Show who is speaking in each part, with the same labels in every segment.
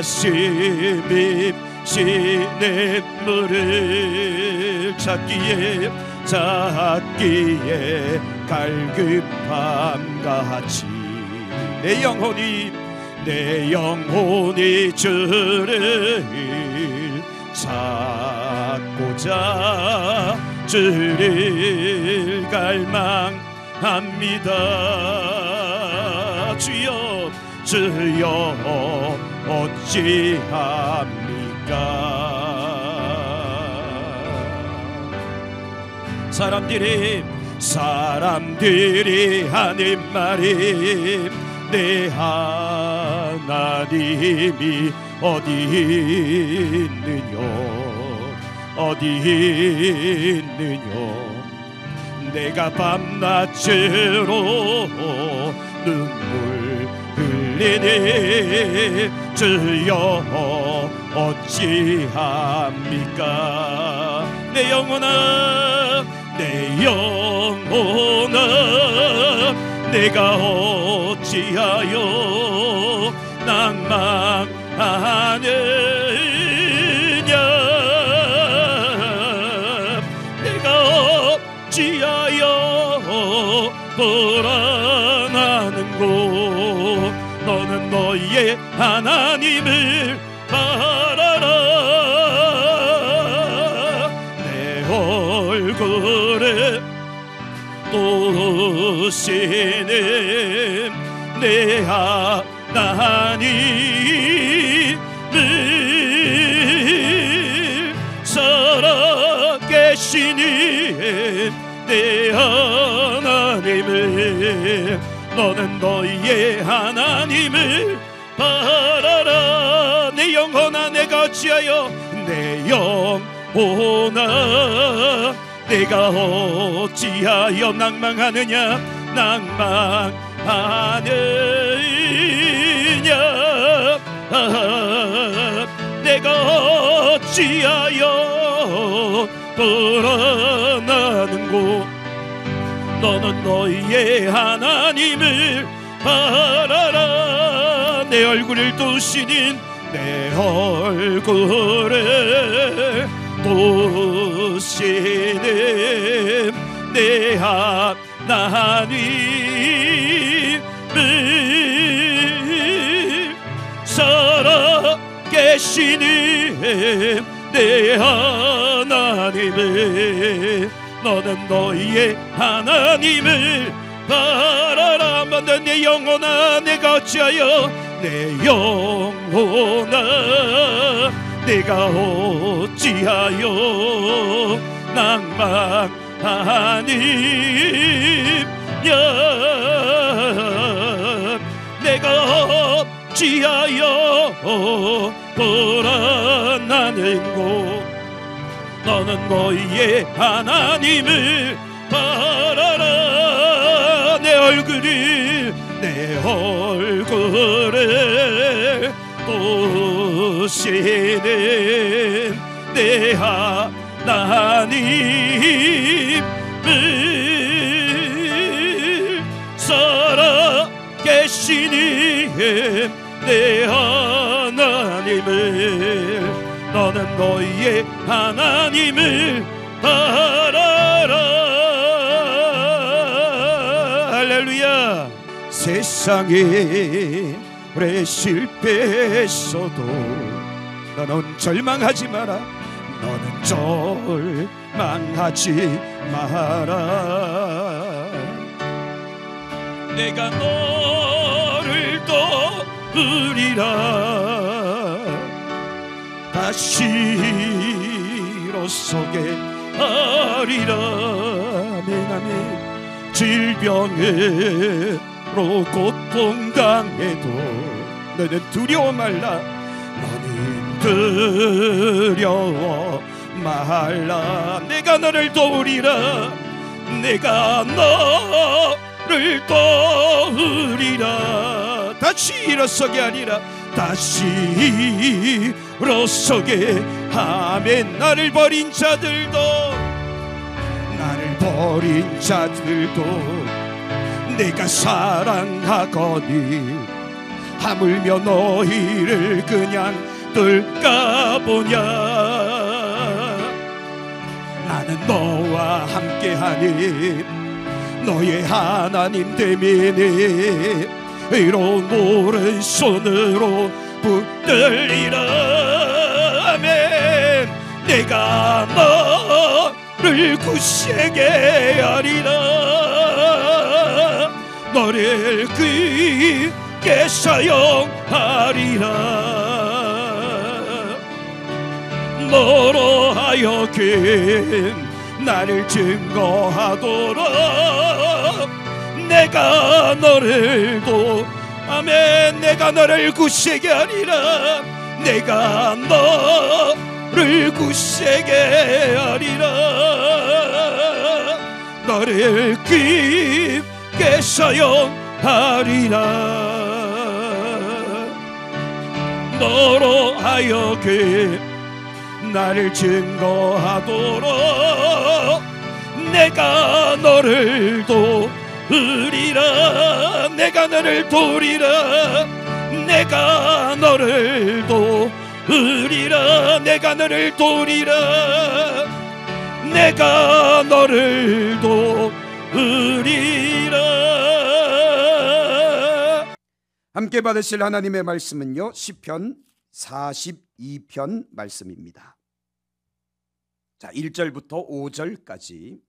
Speaker 1: 사심이 시냇 물을 찾기에 갈급함같이 내 영혼이 주를 찾고자 주를 갈망합니다. 주여 어찌합니까? 사람들이 하는 말이 내 하나님이 어디 있느냐 내가 밤낮으로 눈물 흘리니 주여 어찌합니까? 내 영혼아 내가 어찌하여 낭망하느냐 내가 어찌하여 불안하는고 너는 너희의 하나님을 바라라 내 얼굴에 보시는 내 하나님을 살아계시는 내 하나님을 너는 너희의 하나님을 바라라 내 영혼아 내가 어찌하여 내 영혼아 내가 어찌하여 낭망하느냐 내가 어찌하여 불안하는고 너는 너희의 하나님을 바라라 내 얼굴을 두시는 내 얼굴을 두시는 내 하나님을 살아계시는 내 하나님을 너는 너희의 하나님을 바라라 만든 내 영혼아 내가 어찌하여 내 영혼아 내가 어찌하여 낭망하느냐 내가 어찌하여 불안하는고 너는 너희의 하나님을 바라라 내 얼굴을 보시는 내 하나님을 살아계시는 내 하나님을 너는 너희의 하나님을 바라라 할렐루야 세상에 오래 실패했어도 너는 절망하지 마라 너는 절망하지 마라 내가 너를 도우리라 다시 로속에 하리라 아멘 질병으로 고통당해도 너는 두려워 말라 너는 두려워 말라 내가 너를 도우리라 내가 너를 도우리라 다시 일어서게 하리라 다시 일어서게 아멘 나를 버린 자들도 내가 사랑하거니 하물며 너희를 그냥 둘까 보냐. 나는 너와 함께하니 너의 하나님 되미니 의로운 오른손으로 붙들리라. 아멘. 내가 너를 굳세게 하리라. 너를 크게 사용하리라. 너로 하여금 나를 증거하도록 내가 너를 아멘. 내가 너를 굳세게 하리라. 내가 너를 굳세게 하리라. 너를 깊게 사용하리라. 너로 하여금 나를 증거하도록 내가 너를 도우리라. 내가 너를 도우리라. 내가 너를 도우리라. 내가 너를 도우리라. 내가 너를 도우리라.
Speaker 2: 함께 받으실 하나님의 말씀은요, 시편 42편 말씀입니다. 자, 1절부터 5절까지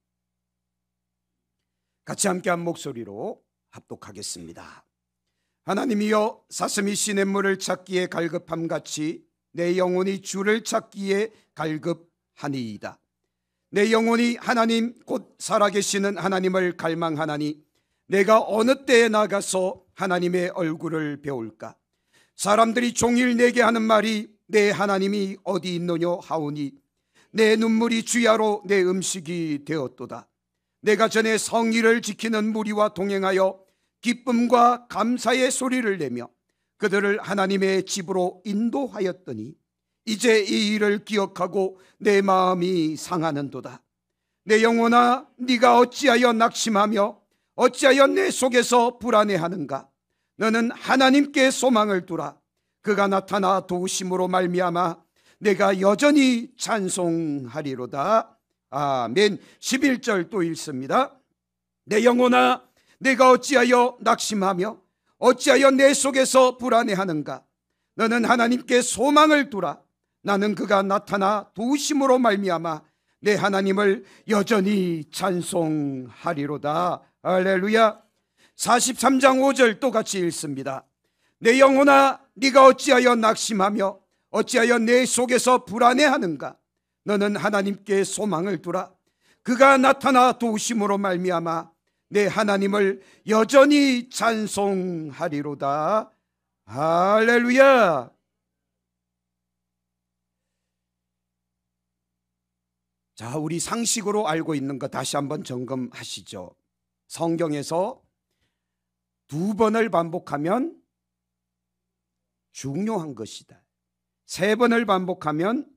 Speaker 2: 같이 함께 한 목소리로 합독하겠습니다. 하나님이여, 사슴이 시냇물을 찾기에 갈급함같이 내 영혼이 주를 찾기에 갈급하니이다. 내 영혼이 하나님 곧 살아계시는 하나님을 갈망하나니 내가 어느 때에 나가서 하나님의 얼굴을 배울까. 사람들이 종일 내게 하는 말이 내 하나님이 어디 있노냐 하오니 내 눈물이 주야로 내 음식이 되었도다. 내가 전에 성의를 지키는 무리와 동행하여 기쁨과 감사의 소리를 내며 그들을 하나님의 집으로 인도하였더니 이제 이 일을 기억하고 내 마음이 상하는도다. 내 영혼아, 네가 어찌하여 낙심하며 어찌하여 내 속에서 불안해하는가. 너는 하나님께 소망을 두라. 그가 나타나 도우심으로 말미암아 내가 여전히 찬송하리로다. 아멘. 11절 또 읽습니다. 내 영혼아, 내가 어찌하여 낙심하며 어찌하여 내 속에서 불안해하는가. 너는 하나님께 소망을 두라. 나는 그가 나타나 도우심으로 말미암아 내 하나님을 여전히 찬송하리로다. 할렐루야. 43장 5절 또 같이 읽습니다. 내 영혼아, 네가 어찌하여 낙심하며 어찌하여 내 속에서 불안해하는가. 너는 하나님께 소망을 두라. 그가 나타나 도우심으로 말미암아 내 하나님을 여전히 찬송하리로다. 할렐루야. 자, 우리 상식으로 알고 있는 거 다시 한번 점검하시죠. 성경에서 2번을 반복하면 중요한 것이다. 3번을 반복하면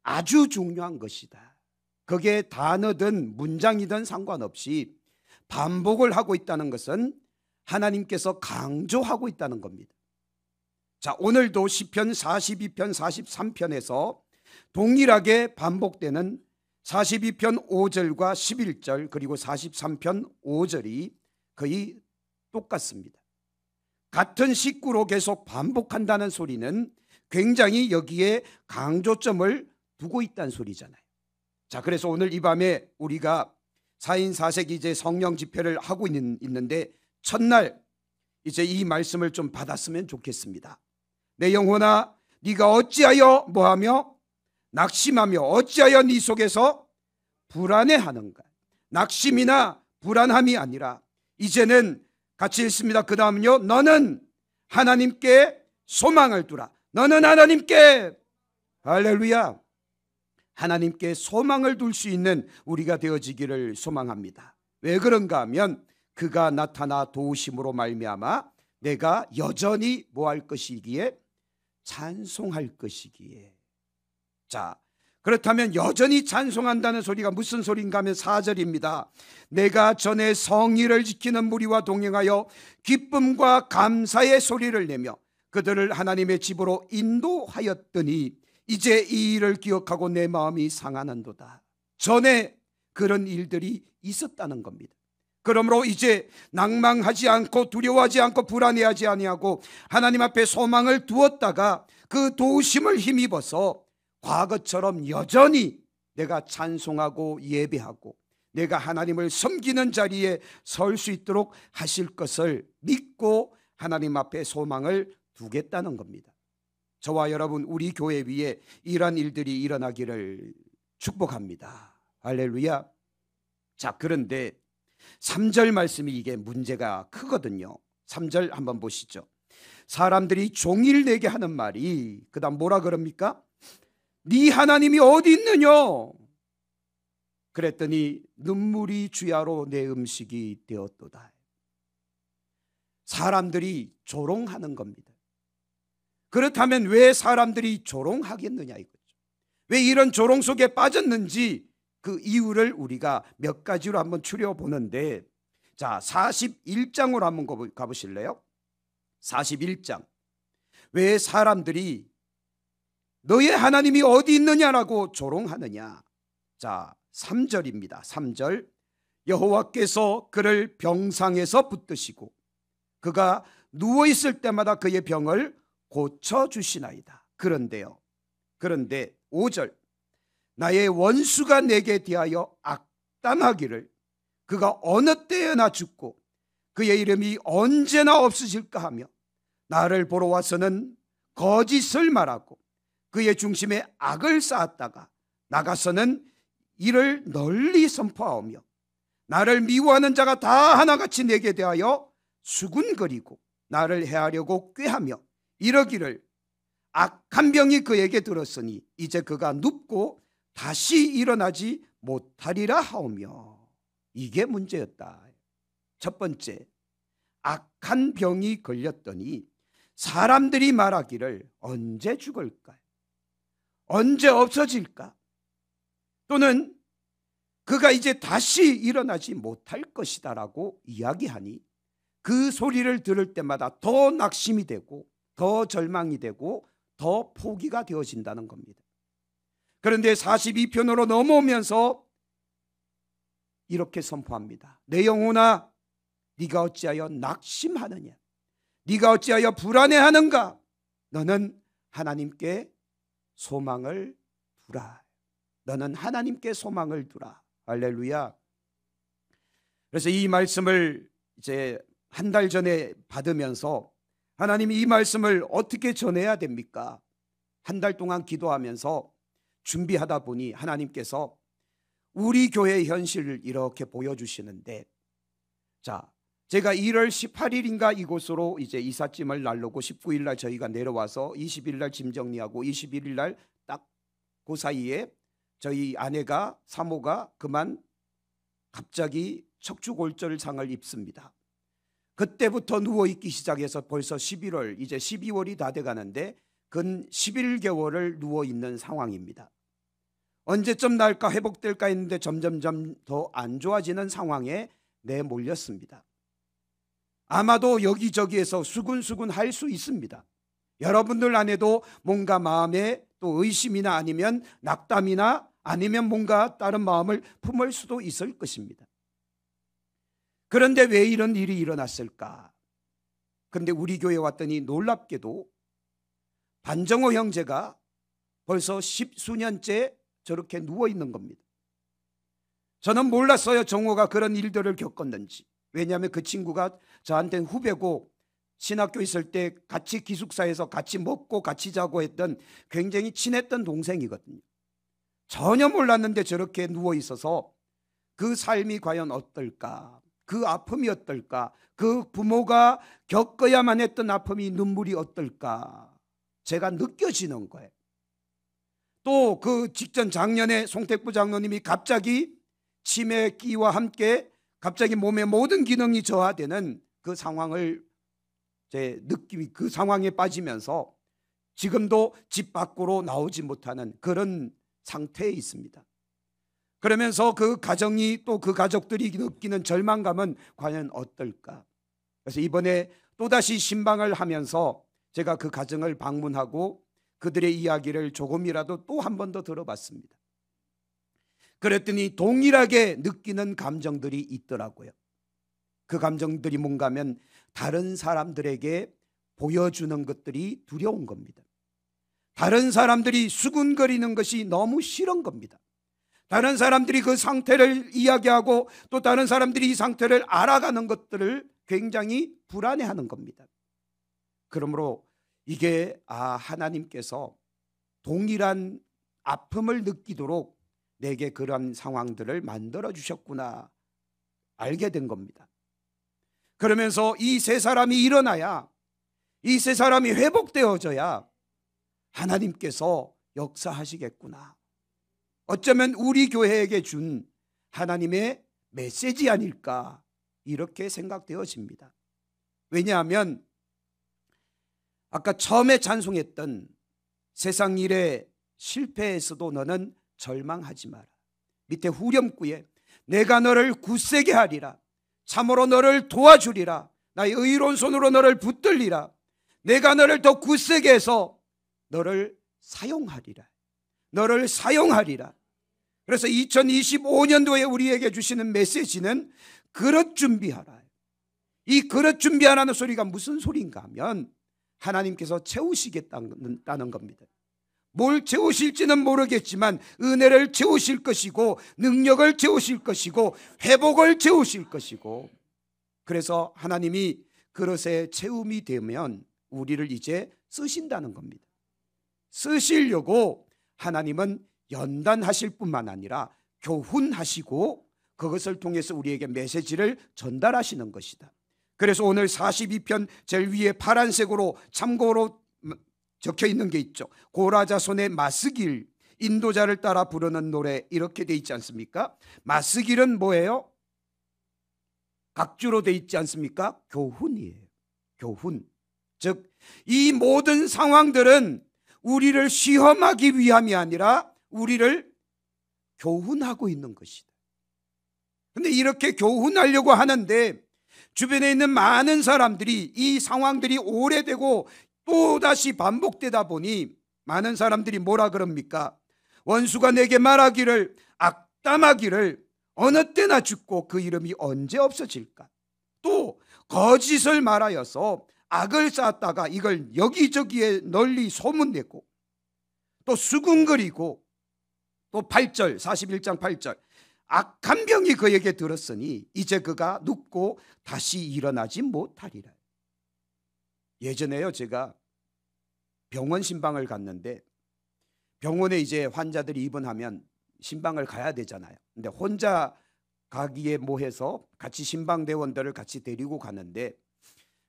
Speaker 2: 아주 중요한 것이다. 그게 단어든 문장이든 상관없이 반복을 하고 있다는 것은 하나님께서 강조하고 있다는 겁니다. 자, 오늘도 시편 42편 43편에서 동일하게 반복되는 42편 5절과 11절 그리고 43편 5절이 거의 똑같습니다. 같은 식구로 계속 반복한다는 소리는 굉장히 여기에 강조점을 두고 있다는 소리잖아요. 자, 그래서 오늘 이 밤에 우리가 4인 4색 이제 성령 집회를 하고 있는데 첫날 이제 이 말씀을 좀 받았으면 좋겠습니다. 내 영혼아, 네가 어찌하여 뭐하며 낙심하며 어찌하여 네 속에서 불안해하는가. 낙심이나 불안함이 아니라 이제는 같이 읽습니다. 그 다음은요, 너는 하나님께 소망을 두라. 너는 하나님께, 할렐루야, 하나님께 소망을 둘 수 있는 우리가 되어지기를 소망합니다. 왜 그런가 하면 그가 나타나 도우심으로 말미암아 내가 여전히 뭐 할 것이기에? 찬송할 것이기에. 자, 그렇다면 여전히 찬송한다는 소리가 무슨 소리인가 하면 4절입니다. 내가 전에 성의를 지키는 무리와 동행하여 기쁨과 감사의 소리를 내며 그들을 하나님의 집으로 인도하였더니 이제 이 일을 기억하고 내 마음이 상하는도다. 전에 그런 일들이 있었다는 겁니다. 그러므로 이제 낭망하지 않고 두려워하지 않고 불안해하지 아니하고 하나님 앞에 소망을 두었다가 그 도우심을 힘입어서 과거처럼 여전히 내가 찬송하고 예배하고 내가 하나님을 섬기는 자리에 설 수 있도록 하실 것을 믿고 하나님 앞에 소망을 두겠다는 겁니다. 저와 여러분, 우리 교회 위에 이러한 일들이 일어나기를 축복합니다. 할렐루야. 자, 그런데 3절 말씀이 이게 문제가 크거든요. 3절 한번 보시죠. 사람들이 종일 내게 하는 말이 그 다음 뭐라 그럽니까? 네 하나님이 어디 있느냐? 그랬더니 눈물이 주야로 내 음식이 되었도다. 사람들이 조롱하는 겁니다. 그렇다면 왜 사람들이 조롱하겠느냐 이거죠. 왜 이런 조롱 속에 빠졌는지 그 이유를 우리가 몇 가지로 한번 추려보는데, 자 41장으로 한번 가보실래요? 41장. 왜 사람들이 너의 하나님이 어디 있느냐라고 조롱하느냐. 자 3절입니다. 3절. 여호와께서 그를 병상에서 붙드시고 그가 누워있을 때마다 그의 병을 고쳐주시나이다. 그런데 5절. 나의 원수가 내게 대하여 악담하기를 그가 어느 때에나 죽고 그의 이름이 언제나 없으실까 하며 나를 보러 와서는 거짓을 말하고 그의 중심에 악을 쌓았다가 나가서는 이를 널리 선포하며 나를 미워하는 자가 다 하나같이 내게 대하여 수군거리고 나를 해하려고 꾀하며 이러기를 악한 병이 그에게 들었으니 이제 그가 눕고 다시 일어나지 못하리라 하오며. 이게 문제였다. 첫 번째, 악한 병이 걸렸더니 사람들이 말하기를 언제 죽을까? 언제 없어질까? 또는 그가 이제 다시 일어나지 못할 것이다 라고 이야기하니 그 소리를 들을 때마다 더 낙심이 되고 더 절망이 되고 더 포기가 되어진다는 겁니다. 그런데 42편으로 넘어오면서 이렇게 선포합니다. 내 영혼아 네가 어찌하여 낙심하느냐? 네가 어찌하여 불안해하는가? 너는 하나님께 소망을 두라. 너는 하나님께 소망을 두라. 할렐루야. 그래서 이 말씀을 이제 한 달 전에 받으면서 하나님이 이 말씀을 어떻게 전해야 됩니까? 한 달 동안 기도하면서 준비하다 보니 하나님께서 우리 교회의 현실을 이렇게 보여주시는데, 자, 제가 1월 18일인가 이곳으로 이제 이삿짐을 날르고 19일 날 저희가 내려와서 20일 날 짐 정리하고 21일 날 딱 그 사이에 저희 아내가 사모가 그만 갑자기 척추골절상을 입습니다. 그때부터 누워있기 시작해서 벌써 11월 이제 12월이 다 돼가는데 근 11개월을 누워있는 상황입니다. 언제쯤 날까 회복될까 했는데 점점점 더 안 좋아지는 상황에 내몰렸습니다. 아마도 여기저기에서 수군수군 할 수 있습니다. 여러분들 안에도 뭔가 마음에 또 의심이나 아니면 낙담이나 아니면 뭔가 다른 마음을 품을 수도 있을 것입니다. 그런데 왜 이런 일이 일어났을까? 그런데 우리 교회에 왔더니 놀랍게도 반정호 형제가 벌써 10수년째 저렇게 누워있는 겁니다. 저는 몰랐어요, 정호가 그런 일들을 겪었는지. 왜냐하면 그 친구가 저한테는 후배고 신학교 있을 때 같이 기숙사에서 같이 먹고 같이 자고 했던 굉장히 친했던 동생이거든요. 전혀 몰랐는데 저렇게 누워있어서 그 삶이 과연 어떨까? 그 아픔이 어떨까? 그 부모가 겪어야만 했던 아픔이 눈물이 어떨까? 제가 느껴지는 거예요. 또 그 직전 작년에 송택부 장로님이 갑자기 치매기와 함께 갑자기 몸의 모든 기능이 저하되는 그 상황을 제 느낌이 그 상황에 빠지면서 지금도 집 밖으로 나오지 못하는 그런 상태에 있습니다. 그러면서 그 가정이 또 그 가족들이 느끼는 절망감은 과연 어떨까? 그래서 이번에 또다시 신방을 하면서 제가 그 가정을 방문하고 그들의 이야기를 조금이라도 또 한 번 더 들어봤습니다. 그랬더니 동일하게 느끼는 감정들이 있더라고요. 그 감정들이 뭔가 하면 다른 사람들에게 보여주는 것들이 두려운 겁니다. 다른 사람들이 수군거리는 것이 너무 싫은 겁니다. 다른 사람들이 그 상태를 이야기하고 또 다른 사람들이 이 상태를 알아가는 것들을 굉장히 불안해하는 겁니다. 그러므로 이게 하나님께서 동일한 아픔을 느끼도록 내게 그런 상황들을 만들어 주셨구나 알게 된 겁니다. 그러면서 이 세 사람이 일어나야, 이 세 사람이 회복되어져야 하나님께서 역사하시겠구나. 어쩌면 우리 교회에게 준 하나님의 메시지 아닐까 이렇게 생각되어집니다. 왜냐하면 아까 처음에 찬송했던 세상 일에 실패에서도 너는 절망하지 마라. 밑에 후렴구에 내가 너를 굳세게 하리라. 참으로 너를 도와주리라. 나의 의로운 손으로 너를 붙들리라. 내가 너를 더 굳세게 해서 너를 사용하리라. 너를 사용하리라. 그래서 2025년도에 우리에게 주시는 메시지는 그릇 준비하라. 이 그릇 준비하라는 소리가 무슨 소리인가 하면 하나님께서 채우시겠다는 겁니다. 뭘 채우실지는 모르겠지만 은혜를 채우실 것이고 능력을 채우실 것이고 회복을 채우실 것이고, 그래서 하나님이 그릇에 채움이 되면 우리를 이제 쓰신다는 겁니다. 쓰시려고 하나님은 연단하실 뿐만 아니라 교훈하시고 그것을 통해서 우리에게 메시지를 전달하시는 것이다. 그래서 오늘 42편 제일 위에 파란색으로 참고로 적혀 있는 게 있죠. 고라자손의 마스길, 인도자를 따라 부르는 노래, 이렇게 돼 있지 않습니까? 마스길은 뭐예요? 각주로 돼 있지 않습니까? 교훈이에요. 교훈. 즉 이 모든 상황들은 우리를 시험하기 위함이 아니라 우리를 교훈하고 있는 것이다. 그런데 이렇게 교훈하려고 하는데 주변에 있는 많은 사람들이 이 상황들이 오래되고 또다시 반복되다 보니 많은 사람들이 뭐라 그럽니까? 원수가 내게 말하기를, 악담하기를 어느 때나 죽고 그 이름이 언제 없어질까? 또 거짓을 말하여서 악을 쌓았다가 이걸 여기저기에 널리 소문내고, 또 수군거리고, 또 8절 41장 8절 악한 병이 그에게 들었으니 이제 그가 눕고 다시 일어나지 못하리라. 예전에요, 제가 병원 신방을 갔는데 병원에 이제 환자들이 입원하면 신방을 가야 되잖아요. 근데 혼자 가기에 뭐해서 같이 신방대원들을 같이 데리고 가는데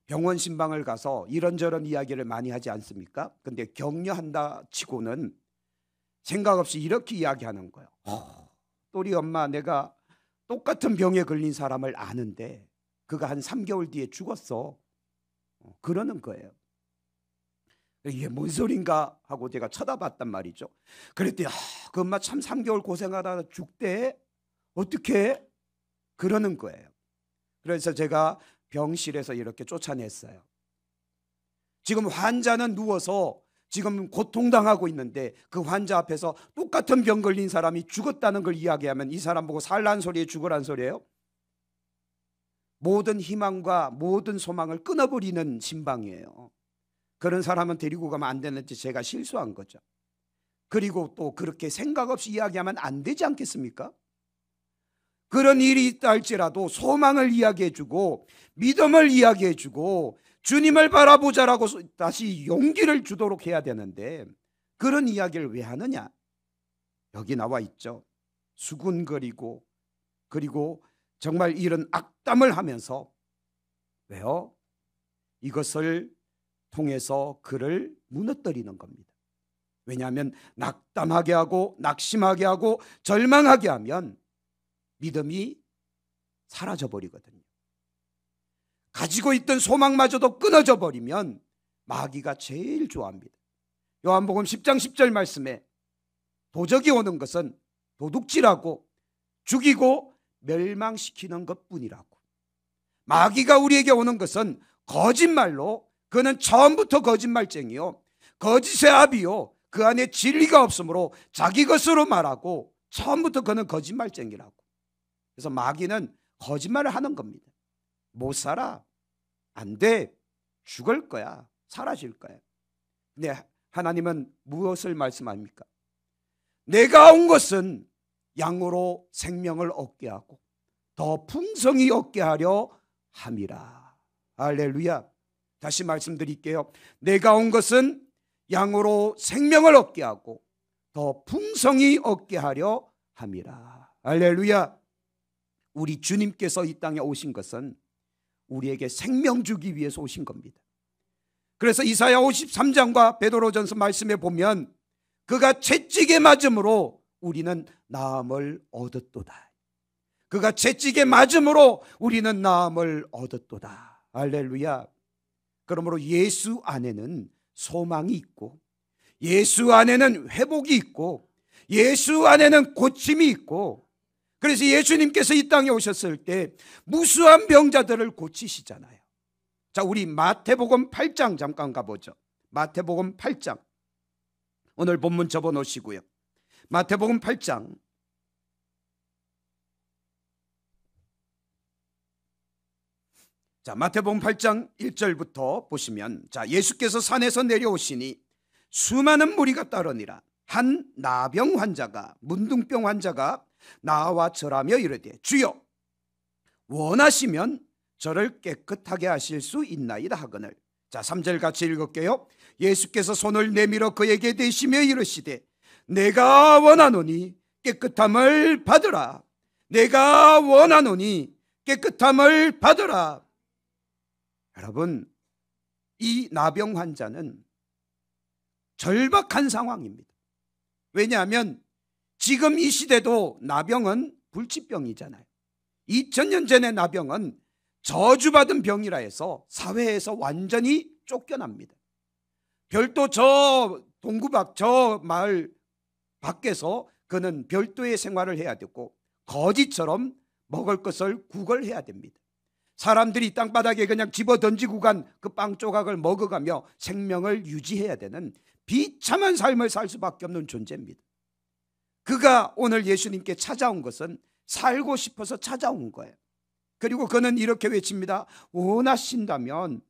Speaker 2: 병원 신방을 가서 이런저런 이야기를 많이 하지 않습니까? 근데 격려한다 치고는 생각 없이 이렇게 이야기하는 거예요. 우리 엄마, 내가 똑같은 병에 걸린 사람을 아는데 그가 한 3개월 뒤에 죽었어. 그러는 거예요. 이게 뭔 소린가 하고 제가 쳐다봤단 말이죠. 그랬더니 그 엄마 참 3개월 고생하다가 죽대? 어떻게? 그러는 거예요. 그래서 제가 병실에서 이렇게 쫓아냈어요. 지금 환자는 누워서 지금 고통당하고 있는데 그 환자 앞에서 똑같은 병 걸린 사람이 죽었다는 걸 이야기하면 이 사람 보고 살란 소리에 죽으란 소리예요? 모든 희망과 모든 소망을 끊어버리는 신방이에요. 그런 사람은 데리고 가면 안 되는지 제가 실수한 거죠. 그리고 또 그렇게 생각 없이 이야기하면 안 되지 않겠습니까? 그런 일이 있다 할지라도 소망을 이야기해주고 믿음을 이야기해주고 주님을 바라보자라고 다시 용기를 주도록 해야 되는데 그런 이야기를 왜 하느냐? 여기 나와 있죠. 수군거리고 그리고 정말 이런 악담을 하면서, 왜요? 이것을 통해서 그를 무너뜨리는 겁니다. 왜냐하면 낙담하게 하고 낙심하게 하고 절망하게 하면 믿음이 사라져 버리거든요. 가지고 있던 소망마저도 끊어져 버리면 마귀가 제일 좋아합니다. 요한복음 10장 10절 말씀에 도적이 오는 것은 도둑질하고 죽이고 멸망시키는 것뿐이라고. 마귀가 우리에게 오는 것은 거짓말로, 그는 처음부터 거짓말쟁이요, 거짓의 아비요, 그 안에 진리가 없으므로 자기 것으로 말하고 처음부터 그는 거짓말쟁이라고. 그래서 마귀는 거짓말을 하는 겁니다. 못 살아, 안 돼, 죽을 거야, 사라질 거야. 근데 하나님은 무엇을 말씀합니까? 내가 온 것은 양으로 생명을 얻게 하고 더 풍성히 얻게 하려 함이라. 할렐루야. 다시 말씀드릴게요. 내가 온 것은 양으로 생명을 얻게 하고 더 풍성히 얻게 하려 함이라. 할렐루야. 우리 주님께서 이 땅에 오신 것은 우리에게 생명 주기 위해서 오신 겁니다. 그래서 이사야 53장과 베드로전서 말씀에 보면 그가 채찍에 맞음으로 우리는 나음을 얻었도다. 그가 채찍에 맞음으로 우리는 나음을 얻었도다. 할렐루야. 그러므로 예수 안에는 소망이 있고, 예수 안에는 회복이 있고, 예수 안에는 고침이 있고, 그래서 예수님께서 이 땅에 오셨을 때 무수한 병자들을 고치시잖아요. 자, 우리 마태복음 8장 잠깐 가보죠. 마태복음 8장. 오늘 본문 접어 놓으시고요. 마태복음 8장. 자, 마태복음 8장 1절부터 보시면, 자, 예수께서 산에서 내려오시니 수많은 무리가 따르니라. 한 나병 환자가, 문둥병 환자가 나와 절하며 이르되, 주여 원하시면 저를 깨끗하게 하실 수 있나이다 하거늘. 자, 3절 같이 읽을게요. 예수께서 손을 내밀어 그에게 대시며 이르시되, 내가 원하노니 깨끗함을 받으라. 내가 원하노니 깨끗함을 받으라. 여러분, 이 나병 환자는 절박한 상황입니다. 왜냐하면 지금 이 시대도 나병은 불치병이잖아요. 2000년 전의 나병은 저주받은 병이라 해서 사회에서 완전히 쫓겨납니다. 별도 저 동구박 저 마을 밖에서 그는 별도의 생활을 해야 되고 거지처럼 먹을 것을 구걸해야 됩니다. 사람들이 땅바닥에 그냥 집어 던지고 간 그 빵 조각을 먹어가며 생명을 유지해야 되는 비참한 삶을 살 수밖에 없는 존재입니다. 그가 오늘 예수님께 찾아온 것은 살고 싶어서 찾아온 거예요. 그리고 그는 이렇게 외칩니다. 원하신다면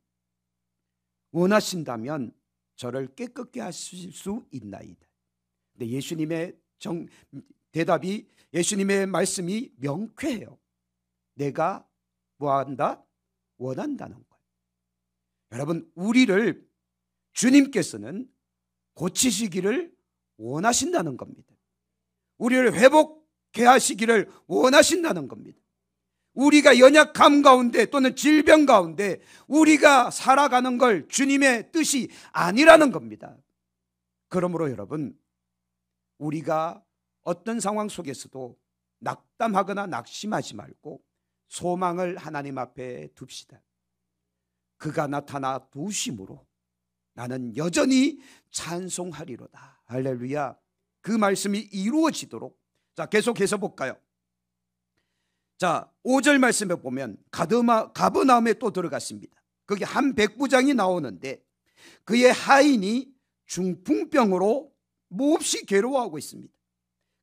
Speaker 2: 저를 깨끗게 하실 수 있나이다. 근데 예수님의 대답이, 예수님의 말씀이 명쾌해요. 내가 뭐한다? 원한다는 거예요. 여러분, 우리를 주님께서는 고치시기를 원하신다는 겁니다. 우리를 회복케 하시기를 원하신다는 겁니다. 우리가 연약함 가운데 또는 질병 가운데 우리가 살아가는 걸 주님의 뜻이 아니라는 겁니다. 그러므로 여러분, 우리가 어떤 상황 속에서도 낙담하거나 낙심하지 말고 소망을 하나님 앞에 둡시다. 그가 나타나 도우심으로 나는 여전히 찬송하리로다. 할렐루야. 그 말씀이 이루어지도록. 자, 계속해서 볼까요? 자, 5절 말씀에 보면 가버나움에 또 들어갔습니다. 거기 한 백부장이 나오는데 그의 하인이 중풍병으로 몹시 괴로워하고 있습니다.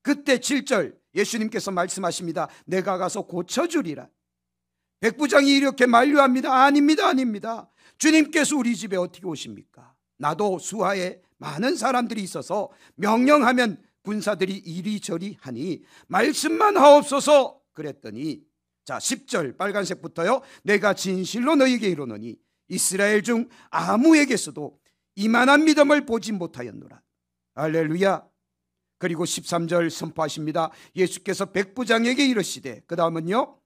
Speaker 2: 그때 7절 예수님께서 말씀하십니다. 내가 가서 고쳐주리라. 백부장이 이렇게 만류합니다. 아닙니다. 주님께서 우리 집에 어떻게 오십니까? 나도 수하에 많은 사람들이 있어서 명령하면 군사들이 이리저리 하니 말씀만 하옵소서. 그랬더니, 자, 10절 빨간색부터요. 내가 진실로 너희에게 이르노니 이스라엘 중 아무에게서도 이만한 믿음을 보지 못하였노라. 할렐루야. 그리고 13절 선포하십니다. 예수께서 백부장에게 이르시되, 그 다음은요,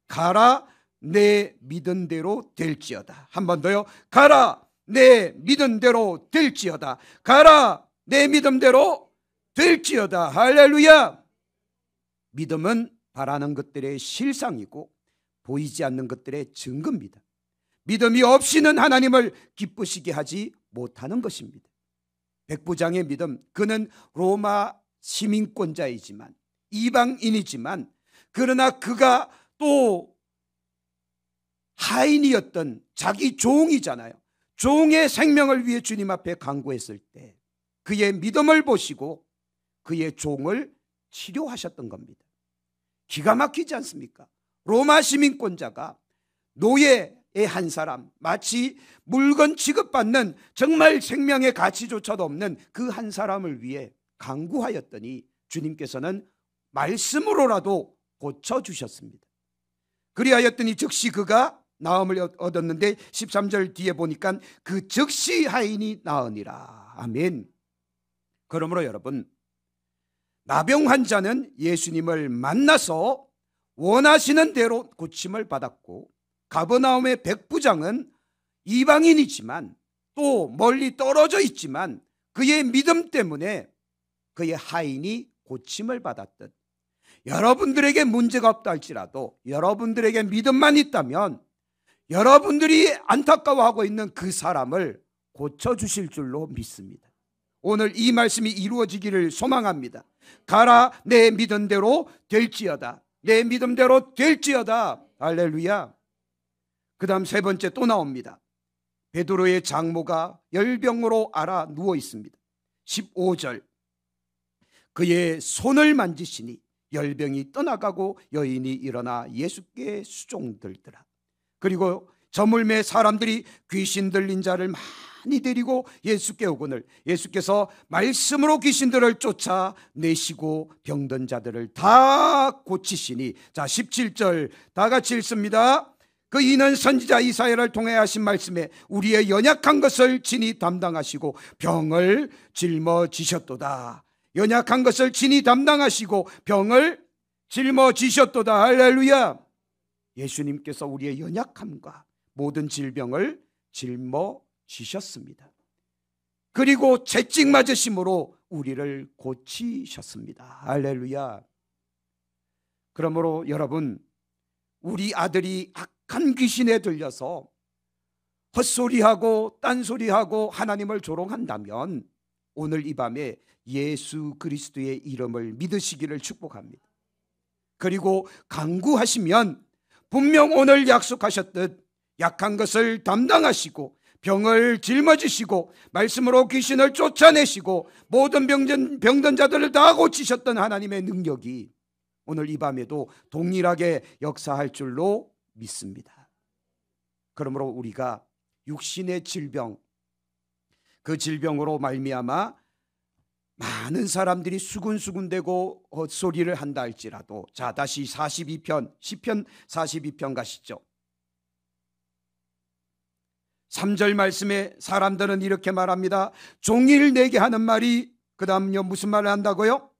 Speaker 2: 가라 내 믿은 대로 될지어다. 한 번 더요. 가라 내 믿은 대로 될지어다. 가라 내 믿음대로 될지어다. 할렐루야. 믿음은 바라는 것들의 실상이고 보이지 않는 것들의 증거입니다. 믿음이 없이는 하나님을 기쁘시게 하지 못하는 것입니다. 백부장의 믿음, 그는 로마 시민권자이지만 이방인이지만 그러나 그가 또 하인이었던 자기 종이잖아요. 종의 생명을 위해 주님 앞에 간구했을 때 그의 믿음을 보시고 그의 종을 치료하셨던 겁니다. 기가 막히지 않습니까? 로마 시민권자가 노예의 한 사람, 마치 물건 취급받는 정말 생명의 가치조차도 없는 그 한 사람을 위해 간구하였더니 주님께서는 말씀으로라도 고쳐주셨습니다. 그리하였더니 즉시 그가 나음을 얻었는데 13절 뒤에 보니까 그 즉시 하인이 나으니라. 아멘. 그러므로 여러분, 나병 환자는 예수님을 만나서 원하시는 대로 고침을 받았고 가버나움의 백부장은 이방인이지만 또 멀리 떨어져 있지만 그의 믿음 때문에 그의 하인이 고침을 받았듯 여러분들에게 문제가 없다 할지라도 여러분들에게 믿음만 있다면 여러분들이 안타까워하고 있는 그 사람을 고쳐주실 줄로 믿습니다. 오늘 이 말씀이 이루어지기를 소망합니다. 가라, 내 믿은 대로 될지어다. 내 믿음대로 될지어다. 할렐루야. 그 다음 세 번째 또 나옵니다. 베드로의 장모가 열병으로 앓아 누워 있습니다. 15절, 그의 손을 만지시니 열병이 떠나가고 여인이 일어나 예수께 수종들더라. 그리고 저물매 사람들이 귀신 들린 자를 많이 데리고 예수께 오거늘 예수께서 말씀으로 귀신들을 쫓아내시고 병든 자들을 다 고치시니, 자 17절 다 같이 읽습니다. 그 이는 선지자 이사야를 통해 하신 말씀에 우리의 연약한 것을 친히 담당하시고 병을 짊어지셨도다. 연약한 것을 친히 담당하시고 병을 짊어지셨도다. 할렐루야. 예수님께서 우리의 연약함과 모든 질병을 짊어지셨습니다. 그리고 채찍 맞으심으로 우리를 고치셨습니다. 할렐루야. 그러므로 여러분, 우리 아들이 악한 귀신에 들려서 헛소리하고 딴소리하고 하나님을 조롱한다면 오늘 이 밤에 예수 그리스도의 이름을 믿으시기를 축복합니다. 그리고 간구하시면 분명 오늘 약속하셨듯 약한 것을 담당하시고 병을 짊어지시고 말씀으로 귀신을 쫓아내시고 모든 병든 자들을 다 고치셨던 하나님의 능력이 오늘 이 밤에도 동일하게 역사할 줄로 믿습니다. 그러므로 우리가 육신의 질병, 그 질병으로 말미암아 많은 사람들이 수군수군대고 헛소리를 한다 할지라도, 자 다시 42편 시편 42편 가시죠. 3절 말씀에 사람들은 이렇게 말합니다. 종일 내게 하는 말이, 그 다음요 무슨 말을 한다고요?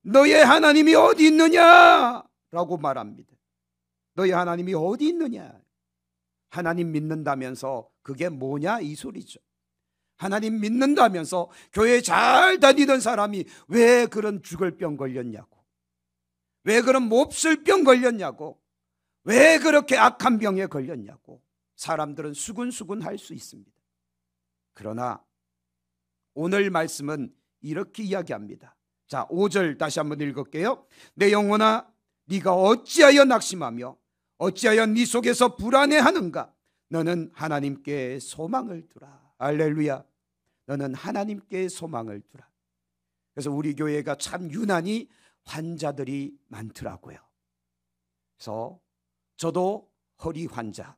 Speaker 2: 너의 하나님이 어디 있느냐 라고 말합니다. 너의 하나님이 어디 있느냐. 하나님 믿는다면서 그게 뭐냐 이 소리죠. 하나님 믿는다면서 교회 잘 다니던 사람이 왜 그런 죽을 병 걸렸냐고, 왜 그런 몹쓸 병 걸렸냐고, 왜 그렇게 악한 병에 걸렸냐고 사람들은 수군수군 할 수 있습니다. 그러나 오늘 말씀은 이렇게 이야기합니다. 자 5절 다시 한번 읽을게요. 내 영혼아 네가 어찌하여 낙심하며 어찌하여 네 속에서 불안해하는가. 너는 하나님께 소망을 두라. 할렐루야. 너는 하나님께 소망을 두라. 그래서 우리 교회가 참 유난히 환자들이 많더라고요. 그래서 저도 허리 환자,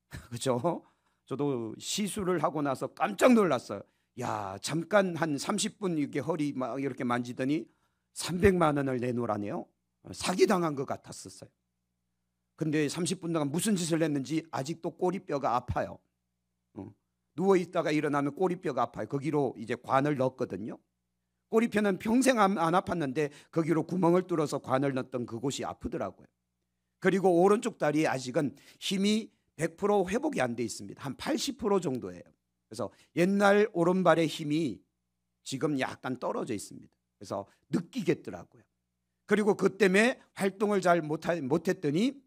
Speaker 2: 그죠? 저도 시술을 하고 나서 깜짝 놀랐어요. 야, 잠깐 한 30분 이렇게 허리 막 이렇게 만지더니 300만 원을 내놓으라네요. 사기당한 것 같았었어요. 근데 30분 동안 무슨 짓을 했는지 아직도 꼬리뼈가 아파요. 누워있다가 일어나면 꼬리뼈가 아파요. 거기로 이제 관을 넣었거든요. 꼬리뼈는 평생 안 아팠는데 거기로 구멍을 뚫어서 관을 넣었던 그곳이 아프더라고요. 그리고 오른쪽 다리에 아직은 힘이 100% 회복이 안 돼 있습니다. 한 80% 정도예요. 그래서 옛날 오른발의 힘이 지금 약간 떨어져 있습니다. 그래서 느끼겠더라고요. 그리고 그 때문에 활동을 잘 못했더니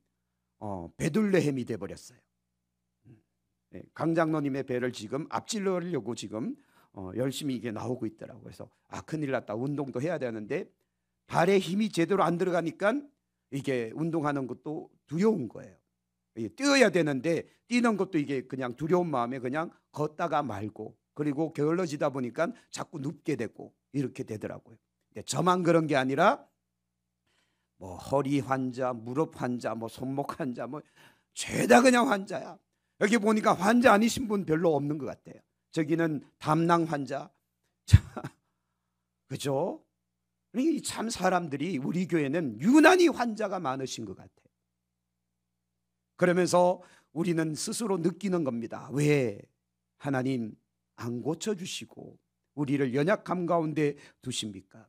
Speaker 2: 베들레헴이 돼버렸어요. 강 장로님의 배를 지금 앞질러려고 지금 열심히 이게 나오고 있더라고요. 그래서 큰일 났다. 운동도 해야 되는데 발에 힘이 제대로 안 들어가니까 이게 운동하는 것도 두려운 거예요. 뛰어야 되는데 뛰는 것도 이게 그냥 두려운 마음에 그냥 걷다가 말고, 그리고 게을러지다 보니까 자꾸 눕게 되고 이렇게 되더라고요. 저만 그런 게 아니라 뭐 허리 환자, 무릎 환자, 뭐 손목 환자, 뭐 죄다 그냥 환자야. 여기 보니까 환자 아니신 분 별로 없는 것 같아요. 저기는 담낭 환자, 그죠? 참 사람들이 우리 교회는 유난히 환자가 많으신 것 같아요. 그러면서 우리는 스스로 느끼는 겁니다. 왜 하나님 안 고쳐주시고 우리를 연약함 가운데 두십니까?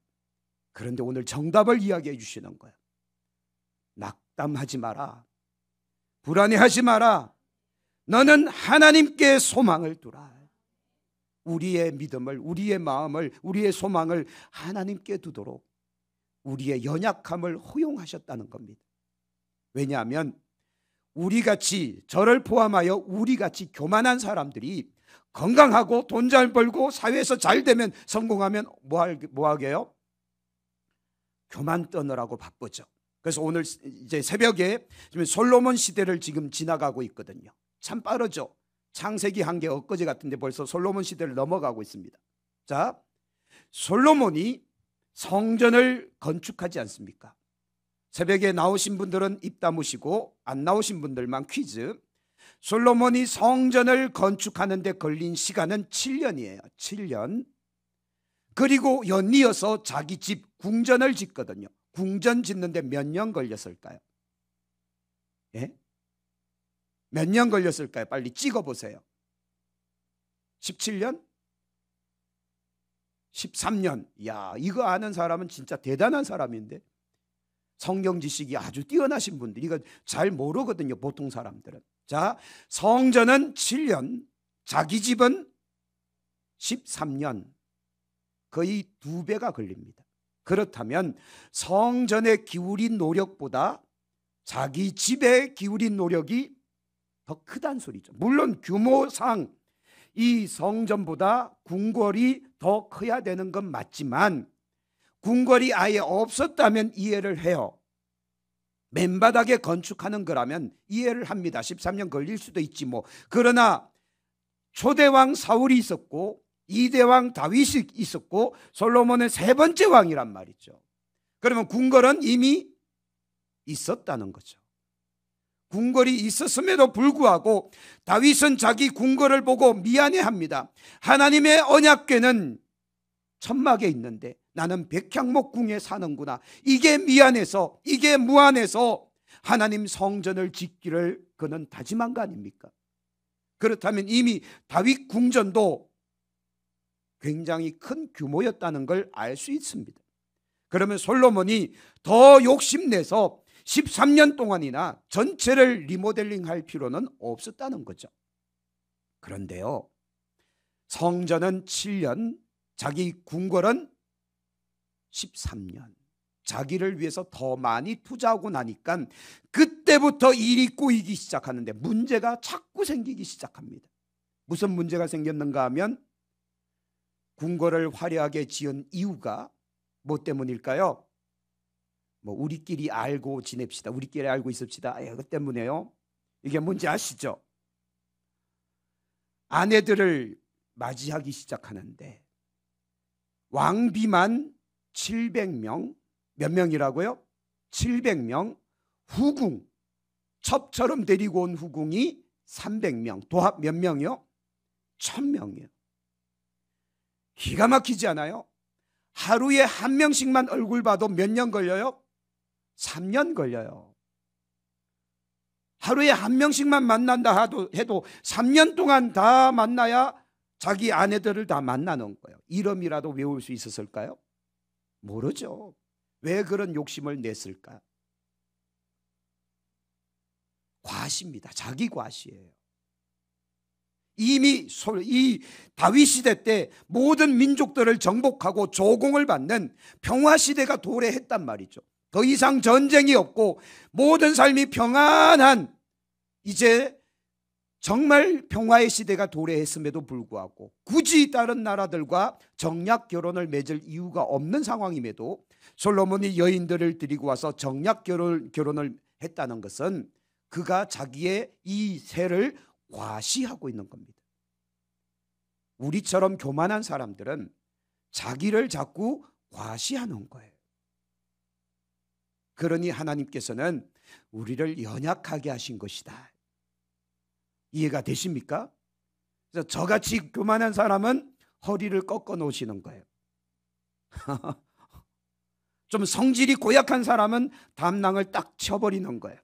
Speaker 2: 그런데 오늘 정답을 이야기해 주시는 거예요. 낙담하지 마라. 불안해하지 마라. 너는 하나님께 소망을 두라. 우리의 믿음을, 우리의 마음을, 우리의 소망을 하나님께 두도록 우리의 연약함을 허용하셨다는 겁니다. 왜냐하면 우리같이, 저를 포함하여 우리같이 교만한 사람들이 건강하고 돈 잘 벌고 사회에서 잘 되면, 성공하면 뭐 하게요? 교만 떠느라고 바쁘죠. 그래서 오늘 이제 새벽에 지금 솔로몬 시대를 지금 지나가고 있거든요. 참 빠르죠. 창세기 한 게 엊그제 같은데 벌써 솔로몬 시대를 넘어가고 있습니다. 자, 솔로몬이 성전을 건축하지 않습니까? 새벽에 나오신 분들은 입 다무시고 안 나오신 분들만 퀴즈. 솔로몬이 성전을 건축하는 데 걸린 시간은 7년이에요. 7년. 그리고 연이어서 자기 집 궁전을 짓거든요. 궁전 짓는데 몇 년 걸렸을까요? 예? 몇 년 걸렸을까요? 빨리 찍어보세요. 17년? 13년. 야, 이거 아는 사람은 진짜 대단한 사람인데, 성경 지식이 아주 뛰어나신 분들, 이거 잘 모르거든요, 보통 사람들은. 자, 성전은 7년, 자기 집은 13년, 거의 2배가 걸립니다. 그렇다면 성전에 기울인 노력보다 자기 집에 기울인 노력이 더 크다는 소리죠. 물론 규모상 이 성전보다 궁궐이 더 커야 되는 건 맞지만, 궁궐이 아예 없었다면 이해를 해요. 맨바닥에 건축하는 거라면 이해를 합니다. 13년 걸릴 수도 있지 뭐. 그러나 초대왕 사울이 있었고 2대왕 다윗이 있었고 솔로몬은 3번째 왕이란 말이죠. 그러면 궁궐은 이미 있었다는 거죠. 궁궐이 있었음에도 불구하고 다윗은 자기 궁궐을 보고 미안해합니다. 하나님의 언약궤는 천막에 있는데 나는 백향목궁에 사는구나. 이게 미안해서, 이게 무안해서 하나님 성전을 짓기를 그는 다짐한 거 아닙니까? 그렇다면 이미 다윗 궁전도 굉장히 큰 규모였다는 걸 알 수 있습니다. 그러면 솔로몬이 더 욕심내서 13년 동안이나 전체를 리모델링할 필요는 없었다는 거죠. 그런데요, 성전은 7년, 자기 궁궐은 13년. 자기를 위해서 더 많이 투자하고 나니까 그때부터 일이 꼬이기 시작하는데 문제가 자꾸 생기기 시작합니다. 무슨 문제가 생겼는가 하면 궁궐을 화려하게 지은 이유가 뭐 때문일까요? 뭐 우리끼리 알고 지냅시다, 우리끼리 알고 있읍시다, 그 때문에요. 이게 뭔지 아시죠? 아내들을 맞이하기 시작하는데 왕비만 700명, 몇 명이라고요? 700명, 후궁, 첩처럼 데리고 온 후궁이 300명, 도합 몇 명이요? 1000명이요. 기가 막히지 않아요? 하루에 한 명씩만 얼굴 봐도 몇 년 걸려요? 3년 걸려요. 하루에 한 명씩만 만난다 해도 3년 동안 다 만나야 자기 아내들을 다 만나는 거예요. 이름이라도 외울 수 있었을까요? 모르죠. 왜 그런 욕심을 냈을까? 과시입니다. 자기 과시예요. 이미 이 다윗 시대 때 모든 민족들을 정복하고 조공을 받는 평화 시대가 도래했단 말이죠. 더 이상 전쟁이 없고 모든 삶이 평안한, 이제 정말 평화의 시대가 도래했음에도 불구하고 굳이 다른 나라들과 정략 결혼을 맺을 이유가 없는 상황임에도 솔로몬이 여인들을 데리고 와서 정략 결혼을 했다는 것은 그가 자기의 이 세를 과시하고 있는 겁니다. 우리처럼 교만한 사람들은 자기를 자꾸 과시하는 거예요. 그러니 하나님께서는 우리를 연약하게 하신 것이다. 이해가 되십니까? 그래서 저같이 교만한 사람은 허리를 꺾어 놓으시는 거예요. 좀 성질이 고약한 사람은 담낭을 딱 쳐버리는 거예요.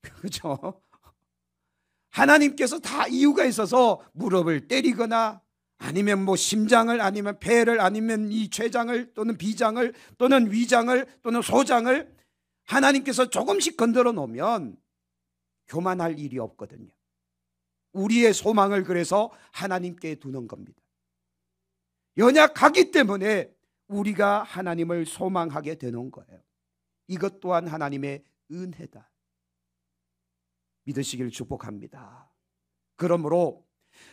Speaker 2: 그렇죠? 하나님께서 다 이유가 있어서 무릎을 때리거나 아니면 뭐 심장을 아니면 폐를 아니면 이 췌장을 또는 비장을 또는 위장을 또는 소장을 하나님께서 조금씩 건드려 놓으면 교만할 일이 없거든요. 우리의 소망을 그래서 하나님께 두는 겁니다. 연약하기 때문에 우리가 하나님을 소망하게 되는 거예요. 이것 또한 하나님의 은혜다. 믿으시길 축복합니다. 그러므로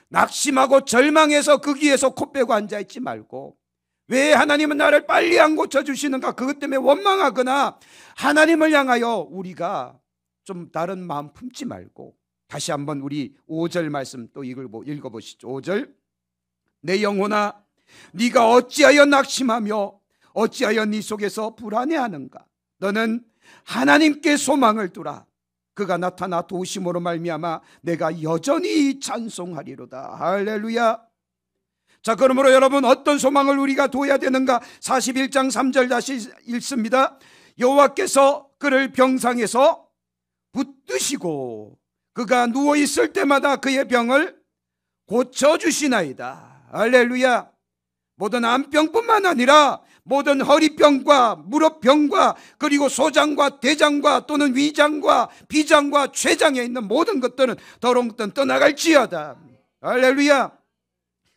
Speaker 2: 낙심하고 절망해서 거기에서 코 빼고 앉아있지 말고 왜 하나님은 나를 빨리 안 고쳐주시는가 그것 때문에 원망하거나 하나님을 향하여 우리가 좀 다른 마음 품지 말고 다시 한번 우리 5절 말씀 또 읽어보시죠. 5절 내 영혼아 네가 어찌하여 낙심하며 어찌하여 네 속에서 불안해하는가 너는 하나님께 소망을 두라 그가 나타나 도우심으로 말미암아 내가 여전히 찬송하리로다. 할렐루야. 자, 그러므로 여러분 어떤 소망을 우리가 둬야 되는가? 41장 3절 다시 읽습니다. 여호와께서 그를 병상에서 붙드시고 그가 누워있을 때마다 그의 병을 고쳐주시나이다. 할렐루야. 모든 암병뿐만 아니라 모든 허리병과 무릎병과 그리고 소장과 대장과 또는 위장과 비장과 췌장에 있는 모든 것들은 더러운 것들은 떠나갈지어다. 할렐루야.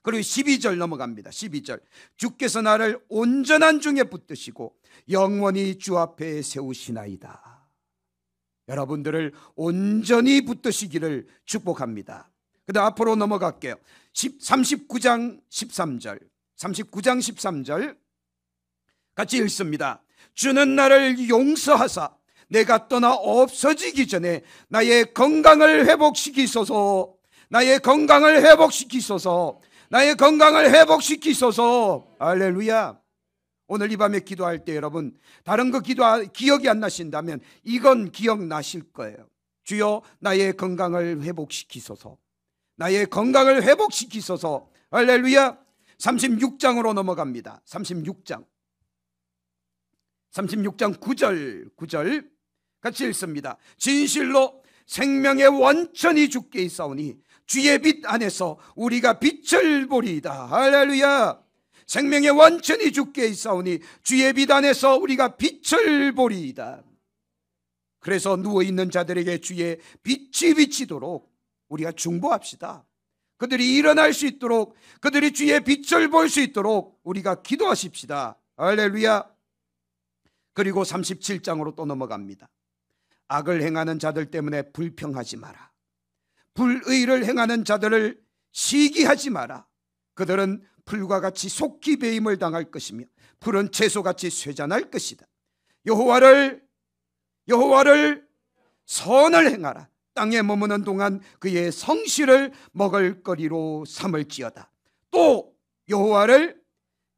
Speaker 2: 그리고 12절 넘어갑니다. 12절 주께서 나를 온전한 중에 붙드시고 영원히 주 앞에 세우시나이다. 여러분들을 온전히 붙드시기를 축복합니다. 그 다음 앞으로 넘어갈게요. 39장 13절 39장 13절 같이 읽습니다. 주는 나를 용서하사 내가 떠나 없어지기 전에 나의 건강을 회복시키소서. 나의 건강을 회복시키소서. 나의 건강을 회복시키소서. 할렐루야. 오늘 이 밤에 기도할 때 여러분 다른 거 기억이 안 나신다면 이건 기억나실 거예요. 주여 나의 건강을 회복시키소서. 나의 건강을 회복시키소서. 할렐루야. 36장으로 넘어갑니다. 36장 9절 같이 읽습니다. 진실로 생명의 원천이 주께 있사오니 주의 빛 안에서 우리가 빛을 보리이다. 할렐루야. 생명의 원천이 주께 있사오니 주의 빛 안에서 우리가 빛을 보리이다. 그래서 누워있는 자들에게 주의 빛이 비치도록 우리가 중보합시다. 그들이 일어날 수 있도록 그들이 주의 빛을 볼 수 있도록 우리가 기도하십시다. 할렐루야. 그리고 37장으로 또 넘어갑니다. 악을 행하는 자들 때문에 불평하지 마라. 불의를 행하는 자들을 시기하지 마라. 그들은 풀과 같이 속히 배임을 당할 것이며 푸른 채소같이 쇠잔할 것이다. 여호와를 선을 행하라. 땅에 머무는 동안 그의 성실을 먹을거리로 삼을지어다. 또 여호와를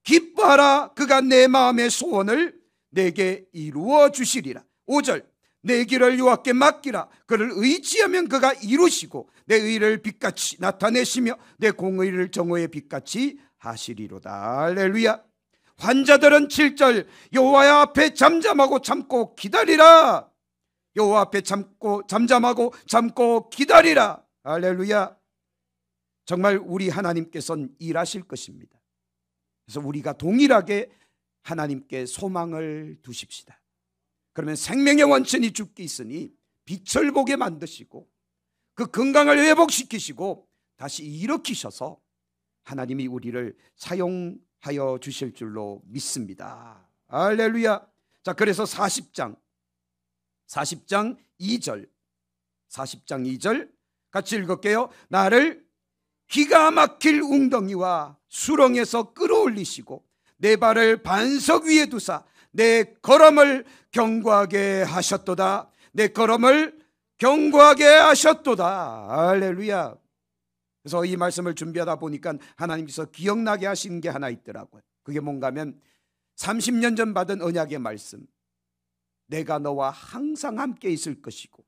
Speaker 2: 기뻐하라. 그가 내 마음의 소원을 내게 이루어 주시리라. 5절 내 길을 여호와께 맡기라. 그를 의지하면 그가 이루시고 내 의를 빛같이 나타내시며 내 공의를 정오의 빛같이 하시리로다. 할렐루야. 환자들은 7절 여호와 앞에 잠잠하고 참고 기다리라. 여호와 앞에 잠잠하고 참고 기다리라. 할렐루야. 정말 우리 하나님께서는 일하실 것입니다. 그래서 우리가 동일하게 하나님께 소망을 두십시다. 그러면 생명의 원천이 주께 있으니 빛을 보게 만드시고 그 건강을 회복시키시고 다시 일으키셔서 하나님이 우리를 사용하여 주실 줄로 믿습니다. 할렐루야. 자, 그래서 40장 2절 같이 읽을게요. 나를 기가 막힐 웅덩이와 수렁에서 끌어올리시고 내 발을 반석 위에 두사 내 걸음을 견고하게 하셨도다. 내 걸음을 견고하게 하셨도다. 할렐루야. 그래서 이 말씀을 준비하다 보니까 하나님께서 기억나게 하시는 게 하나 있더라고요. 그게 뭔가 하면 30년 전 받은 언약의 말씀, 내가 너와 항상 함께 있을 것이고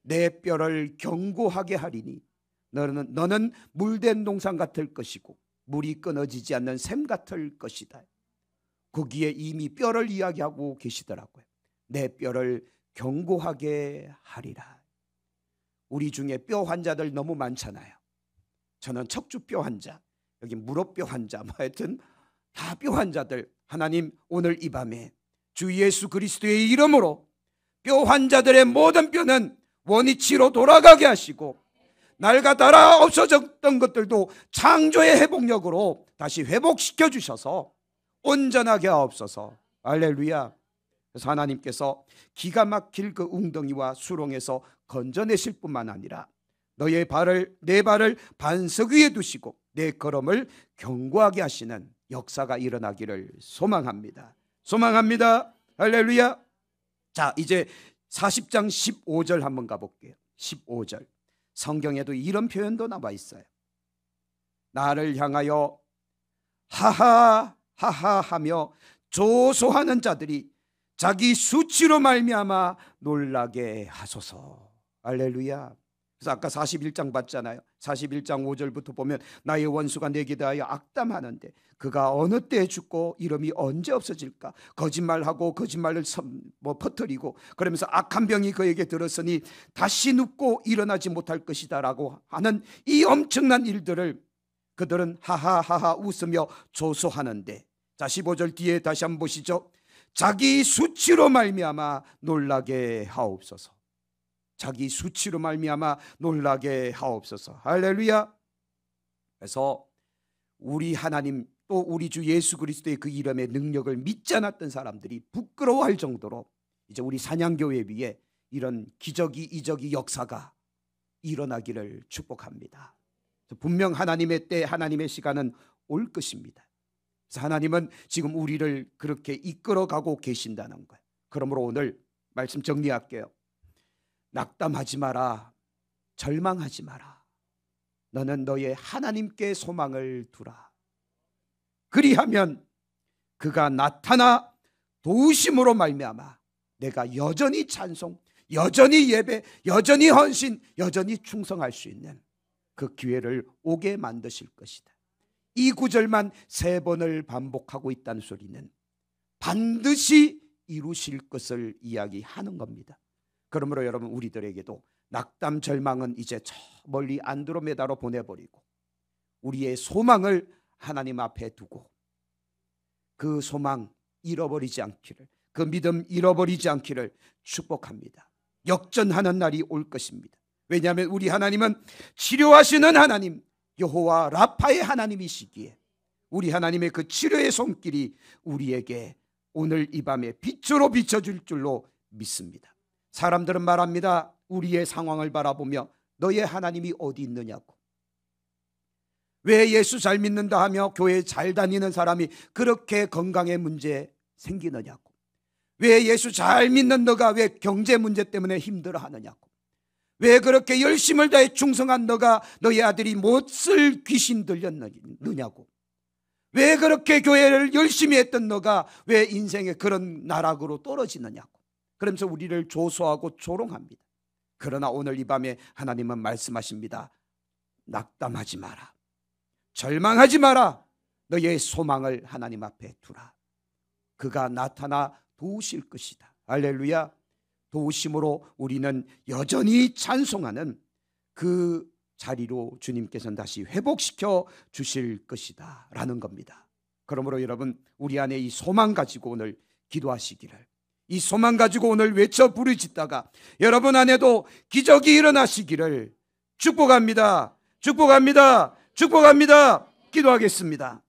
Speaker 2: 내 뼈를 견고하게 하리니 너는 물된 동산 같을 것이고 물이 끊어지지 않는 샘 같을 것이다. 거기에 이미 뼈를 이야기하고 계시더라고요. 내 뼈를 견고하게 하리라. 우리 중에 뼈 환자들 너무 많잖아요. 저는 척추뼈 환자, 여기 무릎뼈 환자, 하여튼 다 뼈 환자들, 하나님 오늘 이 밤에 주 예수 그리스도의 이름으로 뼈 환자들의 모든 뼈는 원위치로 돌아가게 하시고 낡아 닳아 없어졌던 것들도 창조의 회복력으로 다시 회복시켜 주셔서 온전하게 하옵소서. 할렐루야. 그래서 하나님께서 기가 막힐 그 웅덩이와 수렁에서 건져내실 뿐만 아니라 내 발을 반석 위에 두시고 내 걸음을 견고하게 하시는 역사가 일어나기를 소망합니다. 소망합니다. 할렐루야. 자, 이제 40장 15절 한번 가볼게요. 15절. 성경에도 이런 표현도 나와 있어요. 나를 향하여 하하 하하 하며 조소하는 자들이 자기 수치로 말미암아 놀라게 하소서. 할렐루야. 그래서 아까 41장 봤잖아요. 41장 5절부터 보면 나의 원수가 내게 대하여 악담하는데 그가 어느 때에 죽고 이름이 언제 없어질까? 거짓말하고 거짓말을 퍼뜨리고 그러면서 악한 병이 그에게 들었으니 다시 눕고 일어나지 못할 것이다 라고 하는 이 엄청난 일들을 그들은 하하하하 웃으며 조소하는데, 자 15절 뒤에 다시 한번 보시죠. 자기 수치로 말미암아 놀라게 하옵소서. 자기 수치로 말미암아 놀라게 하옵소서. 할렐루야. 그래서 우리 하나님 또 우리 주 예수 그리스도의 그 이름의 능력을 믿지 않았던 사람들이 부끄러워할 정도로 이제 우리 사냥교회 위에 이런 기적이 이적이 역사가 일어나기를 축복합니다. 분명 하나님의 때 하나님의 시간은 올 것입니다. 그래서 하나님은 지금 우리를 그렇게 이끌어가고 계신다는 거예요. 그러므로 오늘 말씀 정리할게요. 낙담하지 마라. 절망하지 마라. 너는 너의 하나님께 소망을 두라. 그리하면 그가 나타나 도우심으로 말미암아 내가 여전히 찬송, 여전히 예배, 여전히 헌신, 여전히 충성할 수 있는 그 기회를 오게 만드실 것이다. 이 구절만 3번을 반복하고 있다는 소리는 반드시 이루실 것을 이야기하는 겁니다. 그러므로 여러분 우리들에게도 낙담 절망은 이제 저 멀리 안드로메다로 보내버리고 우리의 소망을 하나님 앞에 두고 그 소망 잃어버리지 않기를, 그 믿음 잃어버리지 않기를 축복합니다. 역전하는 날이 올 것입니다. 왜냐하면 우리 하나님은 치료하시는 하나님, 여호와 라파의 하나님이시기에 우리 하나님의 그 치료의 손길이 우리에게 오늘 이 밤에 빛으로 비춰줄 줄로 믿습니다. 사람들은 말합니다. 우리의 상황을 바라보며 너의 하나님이 어디 있느냐고. 왜 예수 잘 믿는다 하며 교회 잘 다니는 사람이 그렇게 건강에 문제 생기느냐고. 왜 예수 잘 믿는 너가 왜 경제 문제 때문에 힘들어하느냐고. 왜 그렇게 열심을 다해 충성한 너가 너의 아들이 못쓸 귀신 들렸느냐고. 왜 그렇게 교회를 열심히 했던 너가 왜 인생의 그런 나락으로 떨어지느냐고. 그러면서 우리를 조소하고 조롱합니다. 그러나 오늘 이 밤에 하나님은 말씀하십니다. 낙담하지 마라. 절망하지 마라. 너의 소망을 하나님 앞에 두라. 그가 나타나 도우실 것이다. 할렐루야. 도우심으로 우리는 여전히 찬송하는 그 자리로 주님께서는 다시 회복시켜 주실 것이다 라는 겁니다. 그러므로 여러분 우리 안에 이 소망 가지고 오늘 기도하시기를, 이 소망 가지고 오늘 외쳐 부르짖다가 여러분 안에도 기적이 일어나시기를 축복합니다. 축복합니다. 축복합니다. 기도하겠습니다.